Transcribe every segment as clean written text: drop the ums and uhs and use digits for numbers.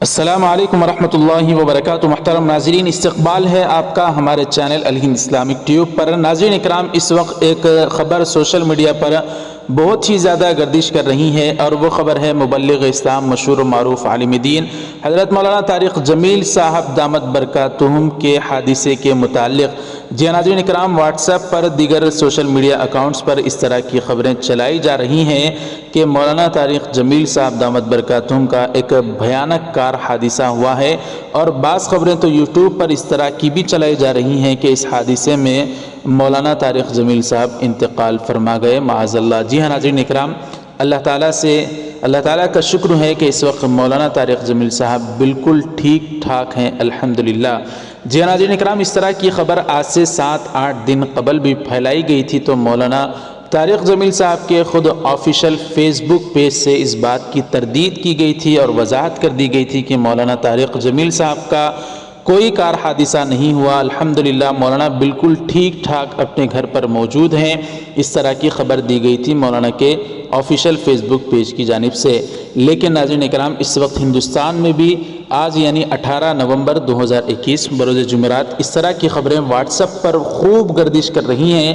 السلام علیکم ورحمۃ اللہ وبرکاتہ۔ محترم ناظرین، استقبال ہے آپ کا ہمارے چینل الہند اسلامک ٹیوب پر۔ ناظرین اکرام، اس وقت ایک خبر سوشل میڈیا پر بہت ہی زیادہ گردش کر رہی ہے، اور وہ خبر ہے مبلغ اسلام مشہور و معروف عالم دین حضرت مولانا طارق جمیل صاحب دامت برکاتہم کے حادثے کے متعلق۔ جی ناظرین اکرام، واٹس ایپ پر دیگر سوشل میڈیا اکاؤنٹس پر اس طرح کی خبریں چلائی جا رہی ہیں کہ مولانا طارق جمیل صاحب دامت برکاتہم کا ایک بھیانک کار حادثہ ہوا ہے، اور بعض خبریں تو یوٹیوب پر اس طرح کی بھی چلائی جا رہی ہیں کہ اس حادثے میں مولانا طارق جمیل صاحب انتقال فرما گئے، معاذ اللہ۔ جی ہاں ناظرین اکرام، اللہ تعالیٰ کا شکر ہے کہ اس وقت مولانا طارق جمیل صاحب بالکل ٹھیک ٹھاک ہیں، الحمدللہ۔ جی ہاں ناظرین اکرام، اس طرح کی خبر آج سے 7-8 دن قبل بھی پھیلائی گئی تھی، تو مولانا طارق جمیل صاحب کے خود آفیشیل فیس بک پیج سے اس بات کی تردید کی گئی تھی اور وضاحت کر دی گئی تھی کہ مولانا طارق جمیل صاحب کا کوئی کار حادثہ نہیں ہوا، الحمدللہ مولانا بالکل ٹھیک ٹھاک اپنے گھر پر موجود ہیں۔ اس طرح کی خبر دی گئی تھی مولانا کے آفیشیل فیس بک پیج کی جانب سے۔ لیکن ناظرین اکرام، اس وقت ہندوستان میں بھی آج یعنی 18 نومبر 2021 بروز جمعرات اس طرح کی خبریں واٹس ایپ پر خوب گردش کر رہی ہیں۔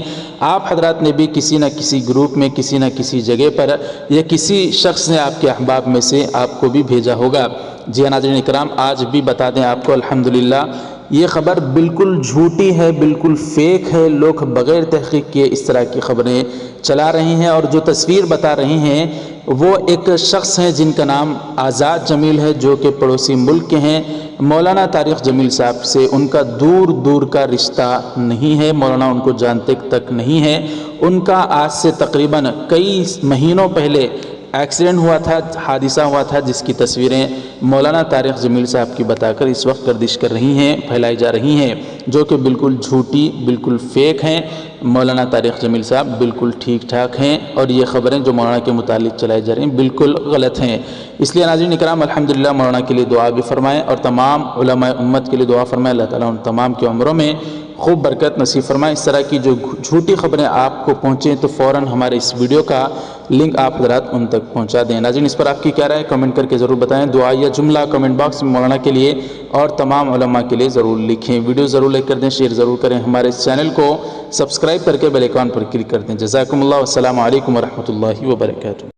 آپ حضرات نے بھی کسی نہ کسی گروپ میں، کسی نہ کسی جگہ پر، یا کسی شخص نے آپ کے احباب میں سے آپ کو بھی بھیجا ہوگا۔ جی ناظرین اکرام، آج بھی بتا دیں آپ کو، الحمدللہ یہ خبر بالکل جھوٹی ہے، بالکل فیک ہے۔ لوگ بغیر تحقیق کیے اس طرح کی خبریں چلا رہے ہیں، اور جو تصویر بتا رہے ہیں وہ ایک شخص ہیں جن کا نام آزاد جمیل ہے، جو کہ پڑوسی ملک کے ہیں۔ مولانا طارق جمیل صاحب سے ان کا دور دور کا رشتہ نہیں ہے، مولانا ان کو جانتے تک نہیں ہے۔ ان کا آج سے تقریباً کئی مہینوں پہلے ایکسیڈنٹ ہوا تھا، حادثہ ہوا تھا، جس کی تصویریں مولانا طارق جمیل صاحب کی بتا کر اس وقت گردش کر رہی ہیں، پھیلائی جا رہی ہیں، جو کہ بالکل جھوٹی، بالکل فیک ہیں۔ مولانا طارق جمیل صاحب بالکل ٹھیک ٹھاک ہیں، اور یہ خبریں جو مولانا کے متعلق چلائی جا رہی ہیں بالکل غلط ہیں۔ اس لیے ناظرین اکرام، الحمدللہ مولانا کے لیے دعا بھی فرمائیں، اور تمام علماء امت کے لیے دعا فرمائیں، اللہ تعالیٰ ان تمام کی عمروں میں خوب برکت نصیب فرمائیں۔ اس طرح کی جو جھوٹی خبریں آپ کو پہنچیں تو فوراً ہمارے اس ویڈیو کا لنک آپ حضرات ان تک پہنچا دیں۔ ناظرین، اس پر آپ کی کیا رائے کمنٹ کر کے ضرور بتائیں۔ دعا یا جملہ کمنٹ باکس میں مولانا کے لیے اور تمام علماء کے لیے ضرور لکھیں۔ ویڈیو ضرور لائک کر دیں، شیئر ضرور کریں، ہمارے اس چینل کو سبسکرائب کر کے بیل آئیکن پر کلک کر دیں۔ جزاکم اللہ، والسلام علیکم ورحمۃ اللہ وبرکاتہ۔